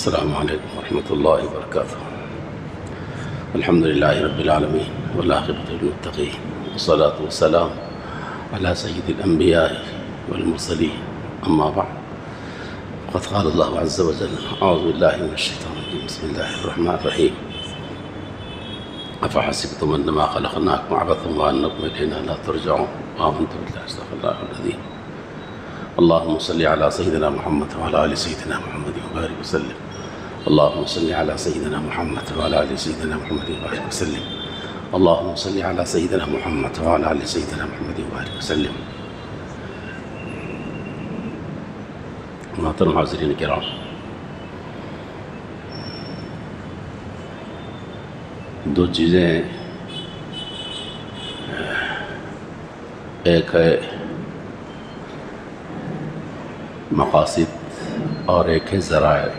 السلام علیکم ورحمۃ اللہ وبرکاتہ۔ الحمد للہ رب العالمین والعاقبۃ للمتقین والصلاۃ والسلام علی سید الانبیاء والمرسلین، اما بعد فقد قال اللہ عز وجل اعوذ باللہ من الشیطان الرجیم بسم اللہ الرحمن الرحیم افحسبتم انما خلقناکم عبثا وانکم الینا لا ترجعون آمنت باللہ صدق اللہ العظیم۔ اللهم صل على سيدنا محمد وعلى آل سيدنا محمد وبارك وسلم۔ اللهم صل على سيدنا محمد وعلى آل سيدنا محمد وبارك وسلم۔ اللهم صل على سيدنا محمد وعلى آل سيدنا محمد وبارك وسلم۔ محترم حاضرین کرام، دو چیزیں ہیں، ایک ہے مقاصد اور ایک ہے ذرائع۔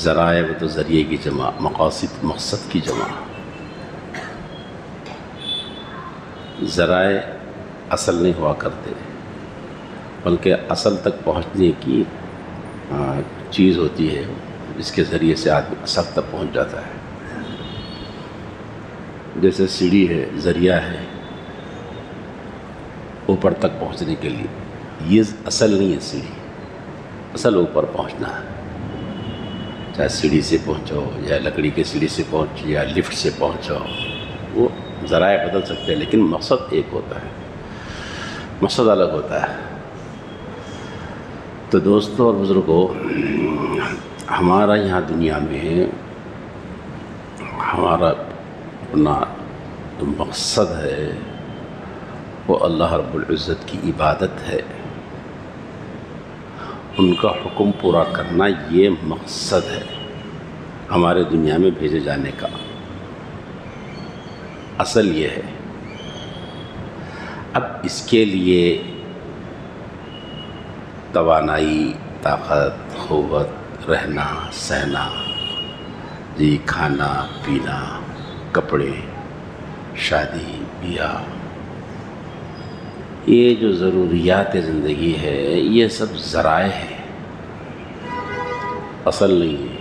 ذرائع وہ تو ذریعے کی جمع، مقاصد مقصد کی جمع۔ ذرائع اصل نہیں ہوا کرتے، بلکہ اصل تک پہنچنے کی چیز ہوتی ہے جس کے ذریعے سے آدمی اصل تک پہنچ جاتا ہے۔ جیسے سیڑھی ہے، ذریعہ ہے اوپر تک پہنچنے کے لیے، یہ اصل نہیں ہے سیڑھی، اصل اوپر پہنچنا ہے۔ چاہے سیڑھی سے پہنچو یا لکڑی کے سیڑھی سے پہنچو یا لفٹ سے پہنچو، وہ ذرائع بدل سکتے ہیں لیکن مقصد ایک ہوتا ہے، مقصد الگ ہوتا ہے۔ تو دوستوں اور بزرگوں، ہمارا یہاں دنیا میں ہمارا اپنا مقصد ہے وہ اللہ رب العزت کی عبادت ہے، ان کا حکم پورا کرنا، یہ مقصد ہے ہمارے دنیا میں بھیجے جانے کا۔ اصل یہ ہے۔ اب اس کے لیے توانائی، طاقت، قوت، رہنا سہنا، جی کھانا پینا، کپڑے، شادی بیاہ، یہ جو ضروریات زندگی ہے یہ سب ذرائع ہے، اصل نہیں ہے۔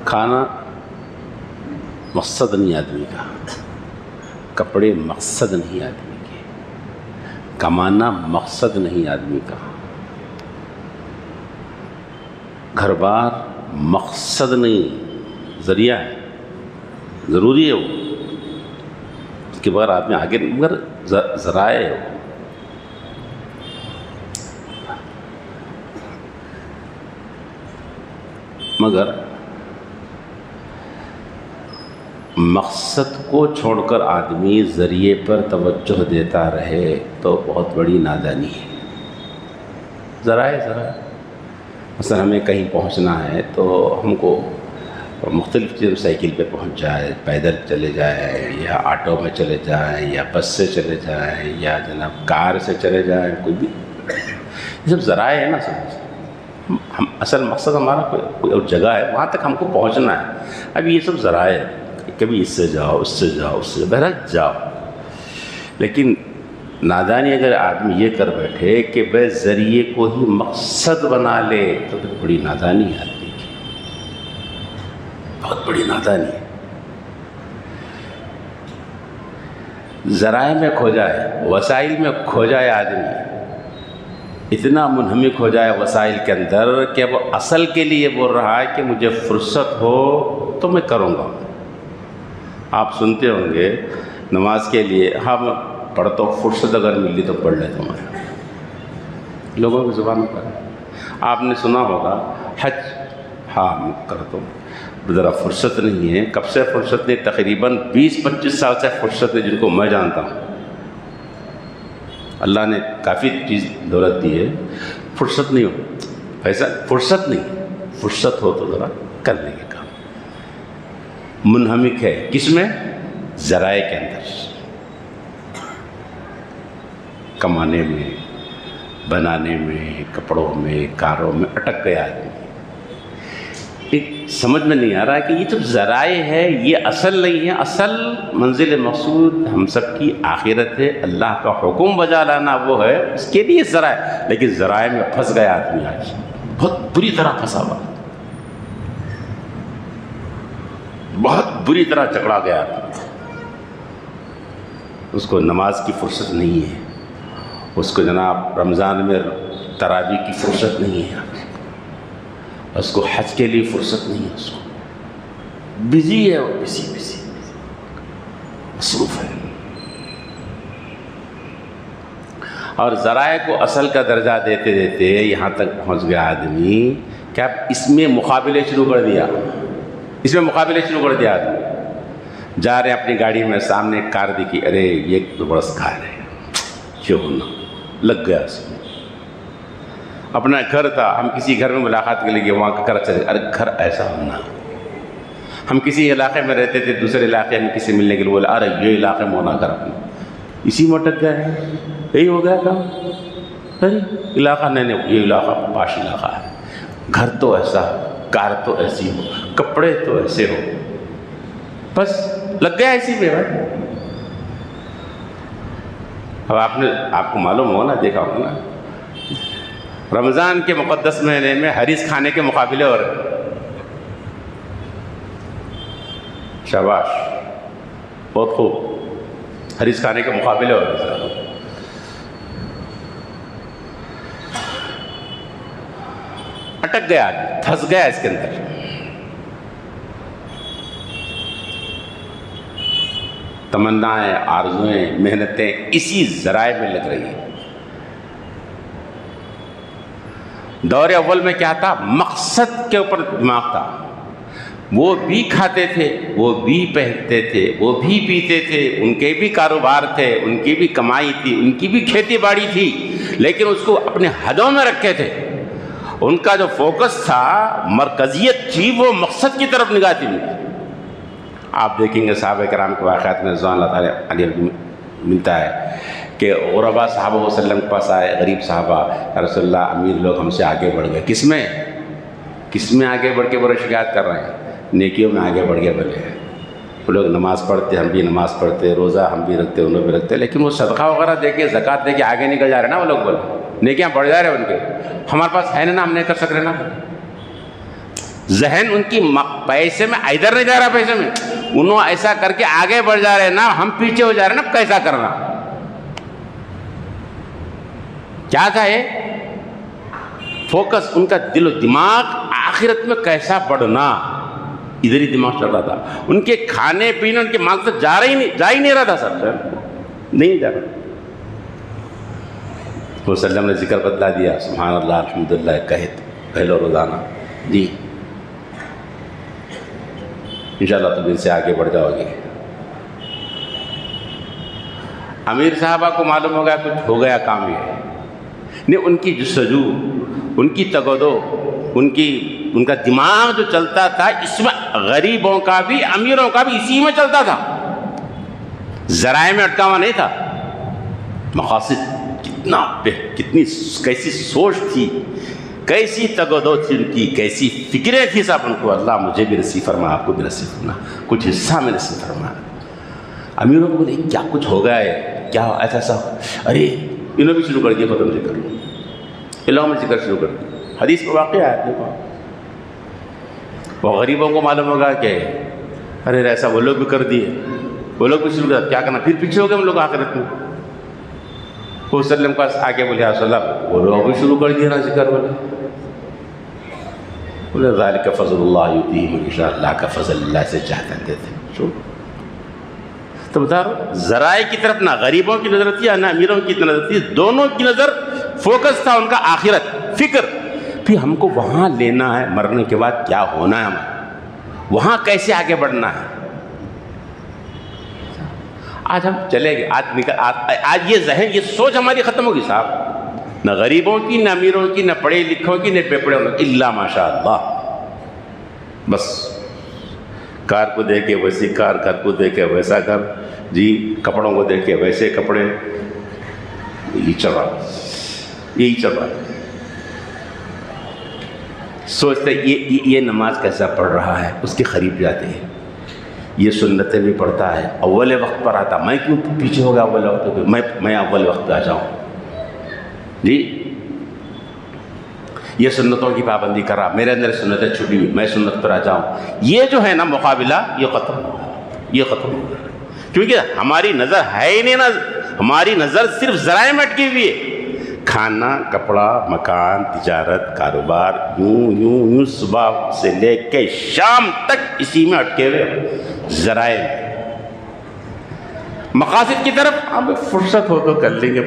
کھانا مقصد نہیں آدمی کا، کپڑے مقصد نہیں آدمی کے، کمانا مقصد نہیں آدمی کا، گھر بار مقصد نہیں، ذریعہ ہے، ضروری ہے وہ، اس کے بغیر آدمی آگے نہیں، مگر ذرائع ہے وہ۔ مگر مقصد کو چھوڑ کر آدمی ذریعے پر توجہ دیتا رہے تو بہت بڑی نادانی ہے۔ ذرائع مثلا ہمیں کہیں پہنچنا ہے تو ہم کو مختلف چیزیں، سائیکل پہ پہنچ جائے، پیدل چلے جائیں یا آٹو میں چلے جائیں یا بس سے چلے جائیں یا جناب کار سے چلے جائیں، کوئی بھی، یہ سب ذرائع ہے نا۔ ہم اصل مقصد ہمارا کوئی جگہ ہے، وہاں تک ہم کو پہنچنا ہے۔ اب یہ سب ذرائع ہے، کبھی اس سے جاؤ، اس سے جاؤ، اس سے بہرحال جاؤ۔ لیکن نادانی اگر آدمی یہ کر بیٹھے کہ بے ذریعے کو ہی مقصد بنا لے تو پھر بڑی نادانی ہے آدمی کی، بہت بڑی نادانی ہے۔ ذرائع میں کھو جائے، وسائل میں کھو جائے آدمی، اتنا منہمک ہو جائے وسائل کے اندر کہ وہ اصل کے لیے بول رہا ہے کہ مجھے فرصت ہو تو میں کروں گا۔ آپ سنتے ہوں گے نماز کے لیے، ہاں میں پڑھتا ہوں، فرصت اگر ملی تو پڑھ لیتا ہوں، میں لوگوں کی زبان پر۔ آپ نے سنا ہوگا حج، ہاں میں کرتا ہوں، ذرا فرصت نہیں ہے۔ کب سے فرصت نہیں؟ تقریباً 20-25 سال سے فرصت ہے، جن کو میں جانتا ہوں۔ اللہ نے کافی چیز دولت دی ہے، فرصت نہیں ہو، ایسا فرصت نہیں، فرصت ہو تو ذرا کر لیں گے کام۔ منہمک ہے کس میں؟ ذرائع کے اندر، کمانے میں، بنانے میں، کپڑوں میں، کاروں میں اٹک گیا آدمی۔ ایک سمجھ میں نہیں آ رہا ہے کہ یہ جو ذرائع ہے یہ اصل نہیں ہے. اصل منزل مقصود ہم سب کی آخرت ہے. اللہ کا حکم بجا لانا وہ ہے، اس کے لیے ذرائع. لیکن ذرائع میں پھنس گیا آدمی، آج بہت بری طرح پھنسا ہوا، بہت بری طرح جکڑا گیا آدمی. اس کو نماز کی فرصت نہیں ہے، اس کو جناب رمضان میں تراویح کی فرصت نہیں ہے، اس کو حج کے لیے فرصت نہیں ہے. اس کو بزی ہے، وہ بزی مصروف ہے. اور ذرائع کو اصل کا درجہ دیتے دیتے یہاں تک پہنچ گیا آدمی کہ اب اس میں مقابلے شروع کر دیا. آدمی جا رہے اپنی گاڑی میں، سامنے ایک کار دیکھی، ارے یہ تو بڑا کار ہے، یہ ہونا لگ گیا اس میں. اپنا گھر تھا، ہم کسی گھر میں ملاقات کے لیے وہاں کا گھر اچھا، ارے گھر ایسا ہونا. ہم کسی علاقے میں رہتے تھے، دوسرے علاقے میں کسی ملنے کے لیے بولا، ارے یہ علاقے میں ہونا گھر اپنا. اسی میں اٹک گیا ہے، یہی ہو گیا کام. ارے علاقہ نہیں، یہ علاقہ پاش علاقہ ہے، گھر تو ایسا، کار تو ایسی ہو، کپڑے تو ایسے ہو، بس لگ گیا اسی پہ بھائی. اب آپ کو معلوم ہو نا، دیکھا ہو نا، رمضان کے مقدس مہینے میں حریص کھانے کے مقابلے ہو رہے. شاباش، بہت خوب، حریص کھانے کے مقابلے ہو رہے. اٹک گیا، پھنس گیا اس کے اندر. تمنائیں، آرزوئیں، محنتیں اسی ذرائع میں لگ رہی ہیں. دور اول میں کیا تھا؟ مقصد کے اوپر دماغ تھا. وہ بھی کھاتے تھے، وہ بھی پہنتے تھے، وہ بھی پیتے تھے، ان کے بھی کاروبار تھے، ان کی بھی کمائی تھی، ان کی بھی کھیتی باڑی تھی، لیکن اس کو اپنے حدوں میں رکھے تھے. ان کا جو فوکس تھا، مرکزیت تھی، وہ مقصد کی طرف نگاہ تھی. آپ دیکھیں گے صحابہ کرام کے واقعات میں رضوان اللہ تعالیٰ علیہ ملتا ہے کہ غربا صحابہ وسلم کے پاس آئے، غریب صحابہ، یا رسول اللہ امیر لوگ ہم سے آگے بڑھ گئے. کس میں آگے بڑھ کے بڑے شکایت کر رہے ہیں؟ نیکیوں میں آگے بڑھ گئے. بولے وہ لوگ نماز پڑھتے، ہم بھی نماز پڑھتے، روزہ ہم بھی رکھتے، انہوں بھی رکھتے، لیکن وہ صدقہ وغیرہ دے کے، زکوٰۃ دے کے آگے نکل جا رہے نا. وہ لوگ بولے نیکیاں بڑھ جا رہے ان کے، ہمارے پاس ہے نا، ہم نہیں کر سک رہے نا. ذہن ان کی پیسے میں ادھر نہیں جا رہا، پیسے میں انہوں ایسا کر کے آگے بڑھ جا رہے نا، ہم پیچھے ہو جا رہے نا. کیسا کرنا؟ کیا تھا یہ فوکس؟ ان کا دل و دماغ آخرت میں کیسا بڑھنا، ادھر ہی دماغ چل رہا تھا. ان کے کھانے پینے، ان کے مال سے جا ہی نہیں رہا تھا. سب نہیں جا رہا. وسلم نے ذکر بدلا دیا، سبحان اللہ الحمدللہ کہہ لو روزانہ. جی انشاءاللہ تم ان سے آگے بڑھ جاؤ گے. امیر صاحبہ کو معلوم ہو گیا کچھ ہو گیا کام. یہ نہیں، ان کی جستجو، ان کی تگودو، ان کا دماغ جو چلتا تھا، اس میں غریبوں کا بھی امیروں کا بھی اسی میں چلتا تھا. ذرائع میں اٹکا ہوا نہیں تھا. مقاصد کتنی کیسی سوچ تھی، کیسی تگودو تھی ان کی، کیسی فکریں تھی صاحب ان کو. اللہ مجھے بھی نصیب فرما، آپ کو بھی نصیب فرما، کچھ حصہ میں نصیب فرما. امیروں کو بولے کیا کچھ ہو گیا ہے، کیا ایسا ارے انہوں بھی شروع کر دیا ختم ذکر، ان لوگوں میں ذکر شروع کر دیا. حدیث میں واقعہ ہے. دیکھو وہ غریبوں کو معلوم ہوگا کہ ارے ایسا وہ لوگ بھی کر دیے، وہ لوگ بھی شروع کر، کیا کرنا؟ پھر پیچھے ہو گئے ہم لوگ آخرت میں. وہ وسلم کے پاس آگے بولے یا رسول اللہ، وہ لوگ بھی شروع کر دیا نا ذکر. بولے ذالک فضل اللہ یؤتیہ من یشاء، اللہ کا فضل اللہ سے چاہتا ہے دیتے. تو بتا رہا ذرائع کی طرف نہ غریبوں کی نظر تھی، نہ امیروں کی نظر تھی، دونوں کی نظر فوکس تھا ان کا آخرت، فکر. پھر ہم کو وہاں لینا ہے، مرنے کے بعد کیا ہونا ہے، ہمیں وہاں کیسے آگے بڑھنا ہے. آج ہم چلے گئے، آج یہ ذہن، یہ سوچ ہماری ختم ہوگی صاحب. نہ غریبوں کی، نہ امیروں کی، نہ پڑھے لکھوں کی، نہ بے پڑھے کی، الا ماشاء اللہ. بس کار کو دیکھ کے ویسی کار، گھر کو دیکھ کے ویسا گھر، جی کپڑوں کو دیکھ کے ویسے کپڑے. یہی چل رہا. سوچتے یہ نماز کیسا پڑھ رہا ہے، اس کے قریب جاتے ہیں، یہ سنتیں بھی پڑھتا ہے، اول وقت پر آتا، میں کیوں پیچھے ہو گیا اول وقت پہ، میں اول وقت پہ آ جاؤں جی، یہ سنتوں کی پابندی کر رہا، میرے اندر سنتیں چھٹی ہوئی، میں سنت پر آ جاؤں، یہ جو ہے نا مقابلہ، یہ ختم ہو گیا، یہ ختم ہو گیا، کیونکہ ہماری نظر ہے ہی نہیں نا، ہماری نظر صرف ذرائع میں اٹکی ہوئی ہے، کھانا، کپڑا، مکان، تجارت، کاروبار، یوں صبح سے لے کے شام تک اسی میں اٹکے ہوئے، ذرائع میں، مقاصد کی طرف اب فرصت ہو تو کر لیں گے،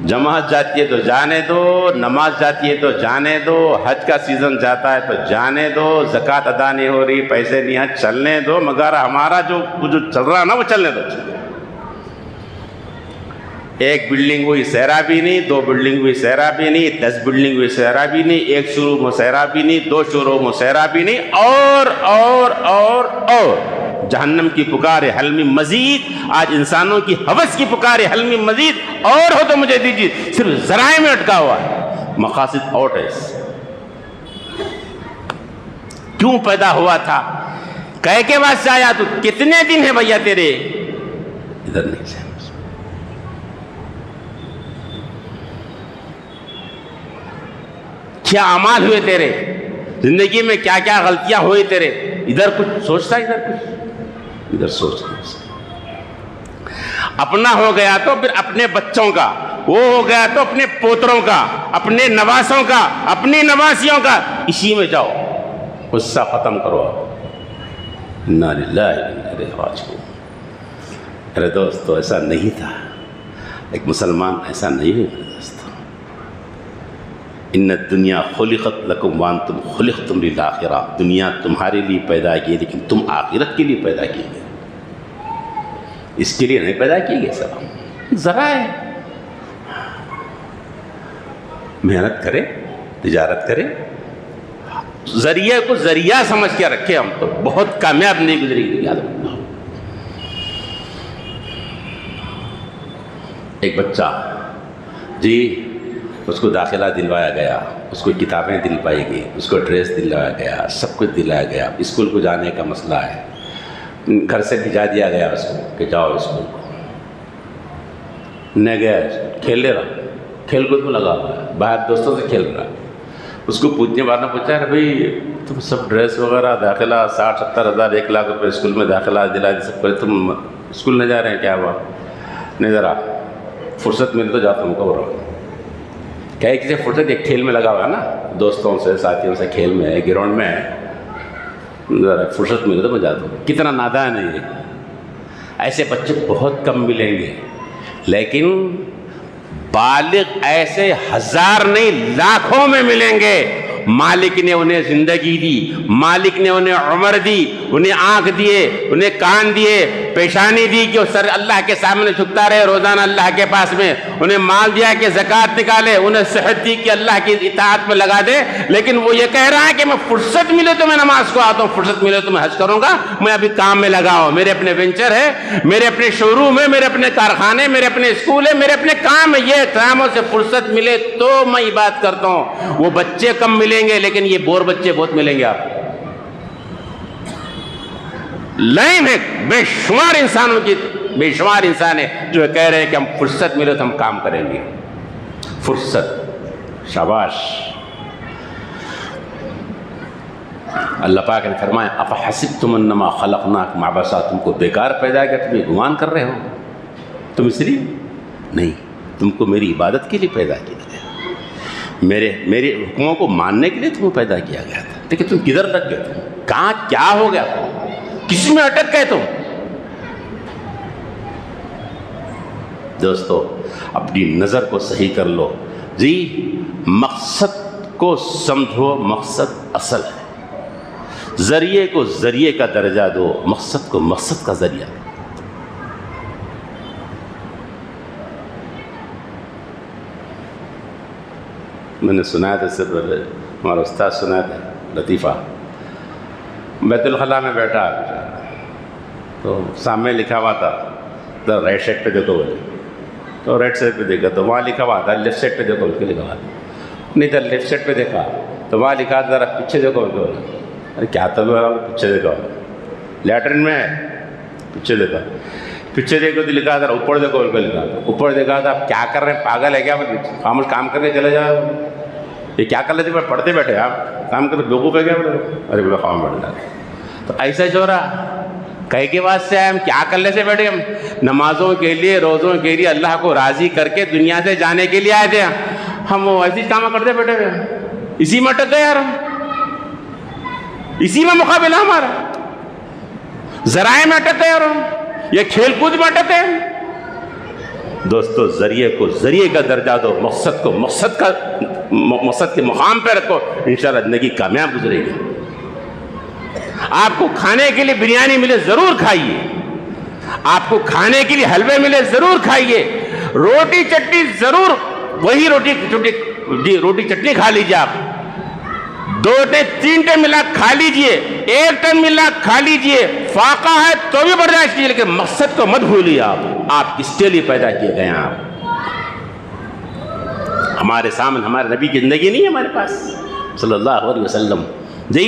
جماعت جاتی ہے تو جانے دو، نماز جاتی ہے تو جانے دو، حج کا سیزن جاتا ہے تو جانے دو، زکوٰۃ ادا نہیں ہو رہی، پیسے نہیں ہیں، چلنے دو، مگر ہمارا جو چل رہا ہے نا وہ چلنے دو۔ ایک بلڈنگ ہوئی سیرابی نہیں، 2 بلڈنگ ہوئی سیرابی نہیں، 10 بلڈنگ ہوئی سیرابی نہیں، 1 شو روم سیرابی نہیں، 2 شو روم سیرابی نہیں، اور جہنم کی پکار ہے حل من مزید، آج انسانوں کی ہوس کی پکار ہے حل من مزید، اور ہو تو مجھے دیجیے، صرف ذرائع میں اٹکا ہوا ہے، مقاصد آؤٹ ہے۔ کیوں پیدا ہوا تھا، کہہ کے بعد سے آیا تو کتنے دن ہے بھیا تیرے ادھر نہیں سے، کیا اعمال ہوئے تیرے زندگی میں، کیا کیا غلطیاں ہوئی تیرے، ادھر کچھ سوچتا، ادھر کچھ، ادھر سوچتا، اپنا ہو گیا تو پھر اپنے بچوں کا، وہ ہو گیا تو اپنے پوتروں کا، اپنے نواسوں کا، اپنی نواسیوں کا، اسی میں جاؤ، غصہ ختم کرو۔ انا للہ و انا الیہ راجعون۔ میرے دوستو ایسا نہیں تھا، ایک مسلمان ایسا نہیں ہے میرے دوستو۔ ان الدنیا خلقت لکم وانتم خلقتم للآخرہ، دنیا تمہارے لیے پیدا کی لیکن تم آخرت کے لیے پیدا کیے گئے، اس کے لیے نہیں پیدا کیے گئے، سب ذرائع، محنت کرے، تجارت کرے، ذریعے کو ذریعہ سمجھ کے رکھے، ہم تو بہت کامیاب نہیں گزری گئی، یاد رکھنا۔ ایک بچہ جی، اس کو داخلہ دلوایا گیا، اس کو کتابیں دلوائی گئی، اس کو ڈریس دلوایا گیا، سب کچھ دلایا گیا، اسکول کو جانے کا مسئلہ ہے، گھر سے بھیجا دیا گیا اس کو کہ جاؤ اسکول کو، نہیں گیا، کھیل لے رہا، کھیل کود میں لگا ہوا ہے، باہر دوستوں سے کھیل رہا ہے، اس کو پوچھنے والوں نے پوچھا کہ بھائی تم سب ڈریس وغیرہ، داخلہ 60-70 ہزار 1 لاکھ روپے اسکول میں داخلہ دلا دی، سب کرے، تم اسکول نہیں جا رہے ہیں، کیا ہوا؟ نہیں ذرا فرصت ملی تو جاتا ہوں، کب رہا کیا کسی فرصت، ایک کھیل میں لگا ہوا ہے نا، دوستوں سے ساتھیوں سے کھیل میں ہے، گراؤنڈ میں ہے، ذرا فرصت ملے تو میں جاتا ہوں، کتنا نادان ہے یہ۔ ایسے بچے بہت کم ملیں گے، لیکن بالغ ایسے 1000 نہیں لاکھوں میں ملیں گے۔ مالک نے انہیں زندگی دی، مالک نے انہیں عمر دی، انہیں آنکھ دیے، انہیں کان دیے، پیشانی دی کہ وہ سر اللہ کے سامنے جھکتا رہے روزانہ اللہ کے پاس میں، انہیں مال دیا کہ زکوٰۃ نکالے، انہیں صحت دی کہ اللہ کی اطاعت میں لگا دے، لیکن وہ یہ کہہ رہا ہے کہ میں فرصت ملے تو میں نماز کو آتا ہوں، فرصت ملے تو میں حج کروں گا، میں ابھی کام میں لگا ہوں، میرے اپنے وینچر ہے، میرے اپنے شو روم ہے، میرے اپنے کارخانے، میرے اپنے اسکول ہے، میرے اپنے کام ہے، یہ کاموں سے فرصت ملے تو میں عبادت کرتا ہوں۔ وہ بچے کم ملیں گے لیکن یہ بور بچے بہت ملیں گے آپ کو۔ لائن ہے بے شمار انسانوں کی، بے شمار انسان ہے جو کہہ رہے ہیں کہ ہم فرصت ملے تو ہم کام کریں گے۔ فرصت، شاباش۔ اللہ پاک نے فرمایا افحسبتم انما خلقناکم عبثا، تم کو بیکار پیدا کیا، تم یہ گمان کر رہے ہو، تم اس لیے نہیں، تم کو میری عبادت کے لیے پیدا کیا گیا، میرے حکموں کو ماننے کے لیے تمہیں پیدا کیا گیا تھا، لیکن تم کدھر لگ گئے، تم کہاں کیا ہو گیا، کس میں اٹک گئے تم؟ دوستو اپنی نظر کو صحیح کر لو جی، مقصد کو سمجھو، مقصد اصل ہے، ذریعے کو ذریعے کا درجہ دو، مقصد کو مقصد کا ذریعہ دو۔ میں نے سنا تھا، اس سے پہلے ہمارا استاد سنا تھا لطیفہ، بیت الخلاء میں بیٹھا تو سامنے لکھا ہوا تھا، تو رائٹ سائڈ پہ دیکھو بولے، تو رائٹ سائڈ پہ دیکھا تو وہاں لکھا ہوا تھا، لیفٹ سائڈ پہ دیکھو بول کے لکھا ہوا تھا، نہیں ادھر لیفٹ سائڈ پہ دیکھا تو وہاں لکھا ذرا پیچھے دیکھو. ارے کیا تھا پیچھے دیکھو, لیٹرن میں ہے, پیچھے دیکھا. پیچھے دیکھو تو لکھا ذرا اوپر دیکھو, لکھا اوپر دیکھا تھا. آپ کیا کر رہے ہیں, پاگل ہے کیا, خاموش کام کر کے چلے جاؤ. یہ کیا کر لیتے, پڑھتے بیٹھے آپ کام کرتے, بیوقوف ہے کیا بولے. ارے بولے خام بیٹھ جاتے. تو ایسا ہی ہو رہا کہے کے بعد سے ہم کیا کرنے سے بیٹھے, ہم نمازوں کے لیے روزوں کے لیے اللہ کو راضی کر کے دنیا سے جانے کے لیے آئے تھے. ہم وہ ایسی کام کرتے بیٹھے ہوئے, اسی میں اٹک گئے یار, اسی میں مقابلہ ہمارا, ذرائع میں اٹک گئے, اور یہ کھیل کود میں اٹک گئے. دوستو ذریعے کو ذریعے کا درجہ دو, مقصد کو مقصد کے مقام پہ رکھو, انشاءاللہ زندگی کامیاب گزرے گی. آپ کو کھانے کے لیے بریانی ملے ضرور کھائیے, آپ کو کھانے کے لیے حلوے ملے ضرور کھائیے, روٹی چٹنی ضرور, وہی روٹی چٹنی کھا لیجیے. آپ 2 3 ٹائم ملا کھا لیجیے, 1 ٹائم ملا کھا لیجیے, فاقہ ہے تو بھی برداشت کیجیے, لیکن مقصد کو مت بھولیے. آپ کس کے لیے پیدا کیے گئے ہیں. آپ ہمارے سامنے ہمارے نبی کی زندگی نہیں ہے ہمارے پاس صلی اللہ علیہ وسلم. جی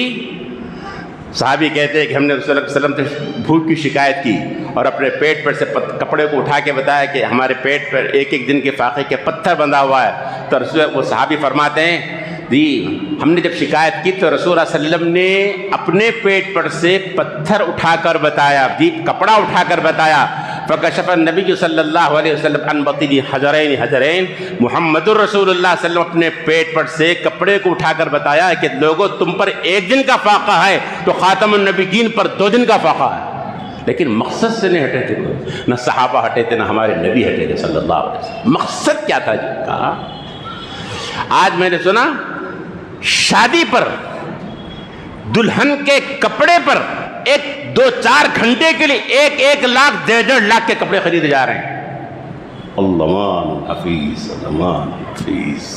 صحابی کہتے ہیں کہ ہم نے رسول اللہ صلی اللہ علیہ وسلم سے بھوک کی شکایت کی اور اپنے پیٹ پر سے کپڑے کو اٹھا کے بتایا کہ ہمارے پیٹ پر 1 دن کے فاقے کے پتھر بندھا ہوا ہے. تو وہ صحابی فرماتے ہیں جی ہم نے جب شکایت کی تو رسول اللہ صلی اللہ علیہ وسلم نے اپنے پیٹ پر سے پتھر اٹھا کر بتایا, جی کپڑا اٹھا کر بتایا. فکشف النبی صلی اللہ علیہ وسلم عن بطنہ حجرین محمد الرسول اللہ صلی اللہ علیہ وسلم اپنے پیٹ پر سے کپڑے کو اٹھا کر بتایا کہ لوگوں تم پر 1 دن کا فاقہ ہے تو خاتم النبیین پر 2 دن کا فاقہ ہے. لیکن مقصد سے نہیں ہٹے تھے, نہ صحابہ ہٹے تھے, نہ ہمارے نبی ہٹے تھے صلی اللہ علیہ وسلم. مقصد کیا تھا جن کا. آج میں نے سنا شادی پر دلہن کے کپڑے پر 2-4 گھنٹے کے لیے 1 لاکھ 1.5 لاکھ کے کپڑے خریدے جا رہے ہیں. اللہ حفیظ, اللہ حفیظ.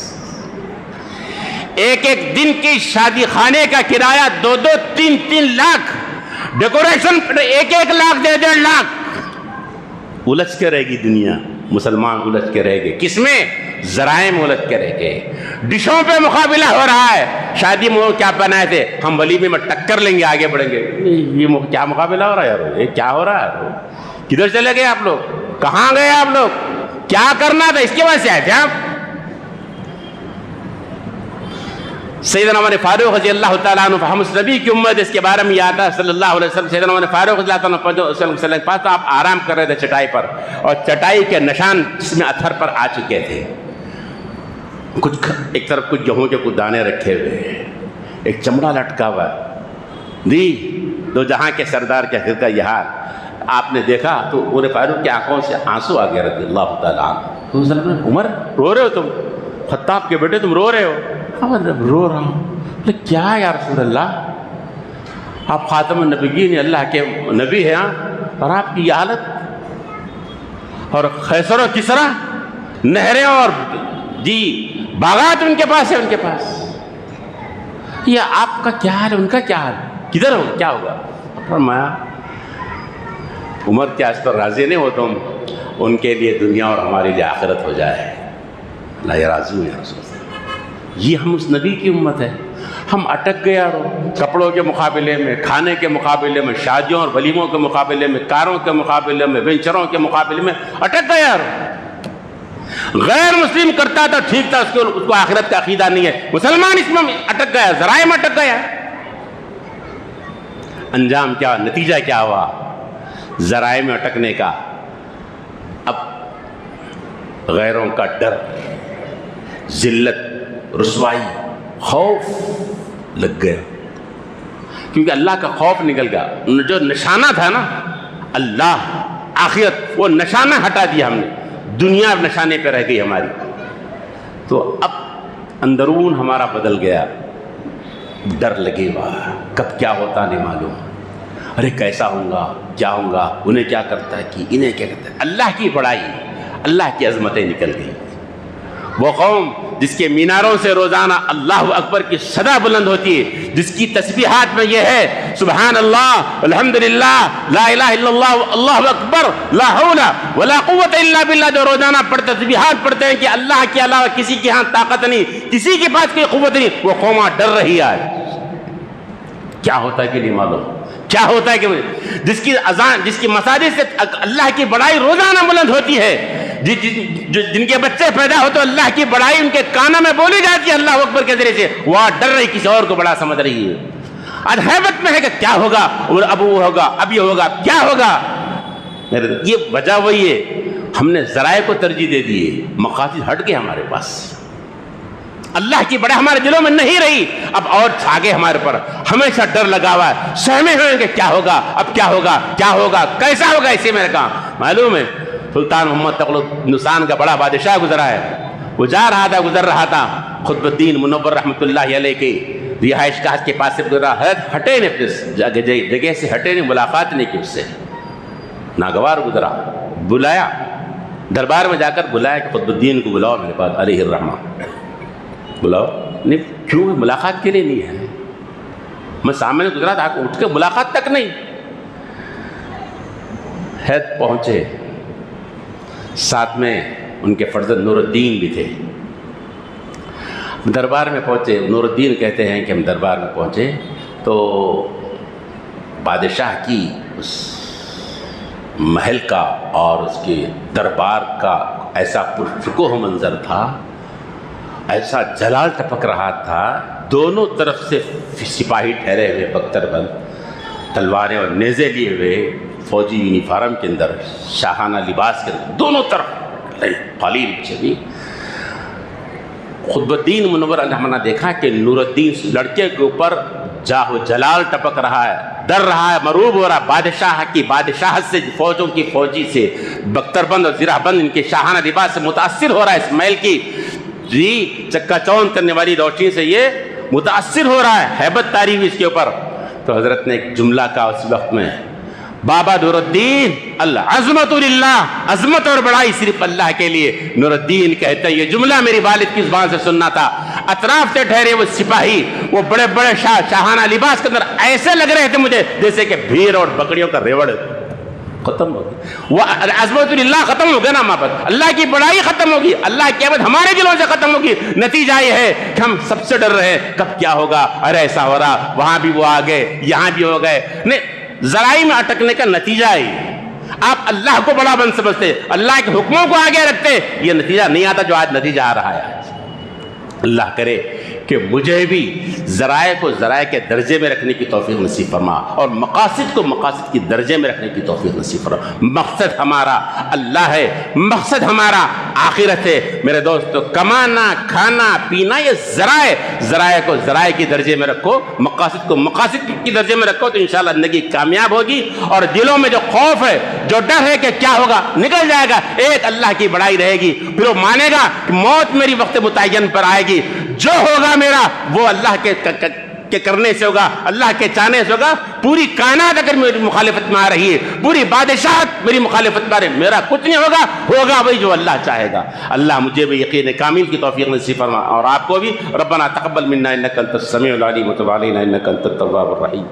1 دن کی شادی خانے کا کرایہ 2-2 3-3 لاکھ, ڈیکوریشن 1 لاکھ 1.5 لاکھ. الجھ کے رہے گی دنیا, مسلمان الجھ کے رہے گے. کس میں؟ ذرائع میں الجھ کے رہ گئے. ڈشوں پہ مقابلہ ہو رہا ہے. شادی میں کیا بنائے تھے, ہم ولیمے میں ٹکر لیں گے, آگے بڑھیں گے. یہ کیا مقابلہ ہو رہا ہے یار, یہ کیا ہو رہا ہے. کدھر چلے گئے آپ لوگ, کہاں گئے آپ لوگ, کیا کرنا تھا, اس کے وجہ سے آئے تھے آپ. سیدنا عمر فاروق رضی اللہ تعالیٰ عنہ, ہم اس نبی کی امت, اس کے بارے میں یہ آتا ہے صلی اللہ علیہ وسلم. سیدنا عمر فاروق رضی اللہ تعالیٰ عنہ پاس آپ آرام کر رہے تھے چٹائی پر, اور چٹائی کے نشان جس میں اتھر پر آ چکے تھے. کچھ ایک طرف کچھ گیہوں کے کچھ دانے رکھے ہوئے, ایک چمڑا لٹکا ہوا دی. 2 جہاں کے سردار کے حقیقت کا یہ حال آپ نے دیکھا تو عمر فاروق کی آنکھوں سے آنسو آ گئے رضی اللہ تعالیٰ عنہ. عمر رو رہے ہو تم, خطاب کے بیٹے تم رو رہے ہو. رو رہا ہوں. کیا یا رسول اللہ, آپ خاتم النبیین اللہ کے نبی ہیں, اور آپ کی یہ حالت, اور خیسر و کسرا نہریں اور جی باغات ان کے پاس ہے, ان کے پاس. یہ آپ کا کیا حال ہے, ان کا کیا حال, کدھر ہو, کیا ہوگا. فرمایا عمر کیا اس پر راضی نہیں ہو تم, ان کے لیے دنیا اور ہمارے لیے آخرت ہو جائے. اللہ یہ راضی ہوں یا رسول اللہ. یہ ہم اس نبی کی امت ہے. ہم اٹک گئے کپڑوں کے مقابلے میں, کھانے کے مقابلے میں, شادیوں اور ولیموں کے مقابلے میں, کاروں کے مقابلے میں, وینچروں کے مقابلے میں اٹک گئے. غیر مسلم کرتا تھا ٹھیک تھا, اس کو آخرت کا عقیدہ نہیں ہے. مسلمان اس میں اٹک گیا, ذرائع میں اٹک گیا. انجام کیا, نتیجہ کیا ہوا ذرائع میں اٹکنے کا. اب غیروں کا ڈر, ذلت, رسوائی, خوف لگ گیا, کیونکہ اللہ کا خوف نکل گیا. جو نشانہ تھا نا اللہ آخرت, وہ نشانہ ہٹا دیا ہم نے, دنیا نشانے پہ رہ گئی ہماری. تو اب اندرون ہمارا بدل گیا. ڈر لگے گا, کب کیا ہوتا نہیں معلوم. ارے کیسا ہوں گا, کیا ہوں گا, انہیں کیا کرتا ہے کہ انہیں کیا کرتا ہے. اللہ کی بڑائی, اللہ کی عظمتیں نکل گئی. وہ قوم جس کے میناروں سے روزانہ اللہ اکبر کی صدا بلند ہوتی ہے، جس کی تسبیحات میں یہ ہے سبحان اللہ الحمدللہ لا الہ الا اللہ اللہ اکبر لا حول ولا قوت الا باللہ، جو روزانہ تسبیحات پڑھتے ہیں کہ اللہ کے علاوہ کسی کے ہاں طاقت نہیں، کسی کے پاس کوئی قوت نہیں، وہ قوم ڈر رہی ہے۔ کیا ہوتا ہے کہ نہیں معلوم، کیا ہوتا ہے کہ جس کی اذان، جس کی مساجد سے اللہ کی بڑائی روزانہ بلند ہوتی ہے، جن کے بچے پیدا ہو تو اللہ کی بڑائی ان کے کانوں میں بولی جاتی ہے اللہ اکبر کے ذریعے سے، وہ ڈر رہی، کسی اور کو بڑا سمجھ رہی ہے۔ آج حیبت میں ہے کہ کیا ہوگا، اب وہ ہوگا، اب یہ ہوگا، کیا ہوگا۔ یہ وجہ وہی ہے، ہم نے ذرائع کو ترجیح دے دی ہے، مقاصد ہٹ گئے ہمارے پاس، اللہ کی بڑائی ہمارے دلوں میں نہیں رہی، اب اور آگے ہمارے پر ہمیشہ ڈر لگا ہوا ہے، سہمے ہوئے کہ کیا ہوگا، اب کیا ہوگا، کیا ہوگا، کیسا ہوگا۔ اسی میں کہا معلوم ہے سلطان محمد تغلق ہندوستان کا بڑا بادشاہ گزرا ہے، وہ جا رہا تھا، گزر رہا تھا، قطب الدین منور رحمۃ اللہ علیہ کی رہائش گاہ کے پاس سے گزرا، ہٹے نہیں اپنے جگہ سے، ہٹے نہیں، ملاقات نہیں کی اس سے، ناگوار گزرا، بلایا دربار میں جا کر بلایا کہ قطب الدین کو بلاؤ میرے پاس علیہ الرحمہ، بلاؤ، نہیں کیوں، ملاقات کے لیے نہیں ہے، میں سامنے گزرا تھا، اٹھ کے ملاقات تک نہیں۔ حید پہنچے، ساتھ میں ان کے فرزند نور الدین بھی تھے، دربار میں پہنچے، نور الدین کہتے ہیں کہ ہم دربار میں پہنچے تو بادشاہ کی اس محل کا اور اس کے دربار کا ایسا پرشکوہ منظر تھا، ایسا جلال ٹپک رہا تھا، دونوں طرف سے سپاہی ٹھہرے ہوئے بختر بند، تلواریں اور نیزے لیے ہوئے، فوجی یونیفارم کے اندر، شاہانہ لباس کے اندر، دونوں طرف قلیل چلی۔ قطب الدین منور رحمہ نے دیکھا کہ نور الدین لڑکے کے اوپر جاہ و جلال ٹپک رہا ہے، ڈر رہا ہے، مروب ہو رہا ہے، بادشاہ کی بادشاہت سے، فوجوں کی فوجی سے، بختر بند اور زرہ بند ان کے شاہانہ لباس سے متاثر ہو رہا ہے، اس محل کی جی چکا چون کرنے والی روشنی سے یہ متاثر ہو رہا ہے، ہیبت تاری ہوئی اس کے اوپر۔ تو حضرت نے ایک جملہ کہا اس وقت میں، بابا نور الدین العظمت للہ، عظمت اور بڑائی صرف اللہ کے لیے۔ نور الدین کہتے ہیں یہ جملہ میری والد کی زبان سے سننا تھا، اطراف سے ٹھہرے وہ سپاہی، وہ بڑے بڑے شاہانہ لباس کے اندر ایسے لگ رہے تھے مجھے جیسے کہ بھیڑ اور بکریوں کا ریوڑ ختم ہو گئی، وہ عظمت للہ ختم ہو گیا نا، محبت اللہ کی بڑائی ختم ہوگی، اللہ کی عبادت ہمارے دلوں سے ختم ہوگی۔ نتیجہ یہ ہے کہ ہم سب سے ڈر رہے ہیں کب کیا ہوگا، ارے ایسا ہو رہا، وہاں بھی وہ آ گئے، یہاں بھی ہو گئے، نہیں، ذرائع میں اٹکنے کا نتیجہ ہی آپ اللہ کو بڑا بن سمجھتے، اللہ کے حکموں کو آگے رکھتے، یہ نتیجہ نہیں آتا جو آج نتیجہ آ رہا ہے۔ اللہ کرے کہ مجھے بھی ذرائع کو ذرائع کے درجے میں رکھنے کی توفیق نصیب فرما، اور مقاصد کو مقاصد کی درجے میں رکھنے کی توفیق نصیب فرما۔ مقصد ہمارا اللہ ہے، مقصد ہمارا آخرت ہے میرے دوستو۔ کمانا، کھانا، پینا، یہ ذرائع کو ذرائع کی درجے میں رکھو، مقاصد کو مقاصد کی درجے میں رکھو، تو انشاءاللہ زندگی کامیاب ہوگی، اور دلوں میں جو خوف ہے، جو ڈر ہے کہ کیا ہوگا، نکل جائے گا۔ ایک اللہ کی بڑائی رہے گی، پھر وہ مانے گا کہ موت میری وقت متعین پر آئے گی، جو ہوگا میرا وہ اللہ کے کرنے سے ہوگا، اللہ کے چاہنے سے ہوگا۔ پوری کائنات اگر میری مخالفت میں آ رہی ہے، پوری بادشاہت میری مخالفت میں آ رہی ہے، میرا کچھ نہیں ہوگا، ہوگا وہی جو اللہ چاہے گا۔ اللہ مجھے بھی یقین کامل کی توفیق نصیب فرما، اور آپ کو بھی۔ ربنا تقبل منا انک انت السمیع العلیم وتب علینا انک انت التواب الرحیم۔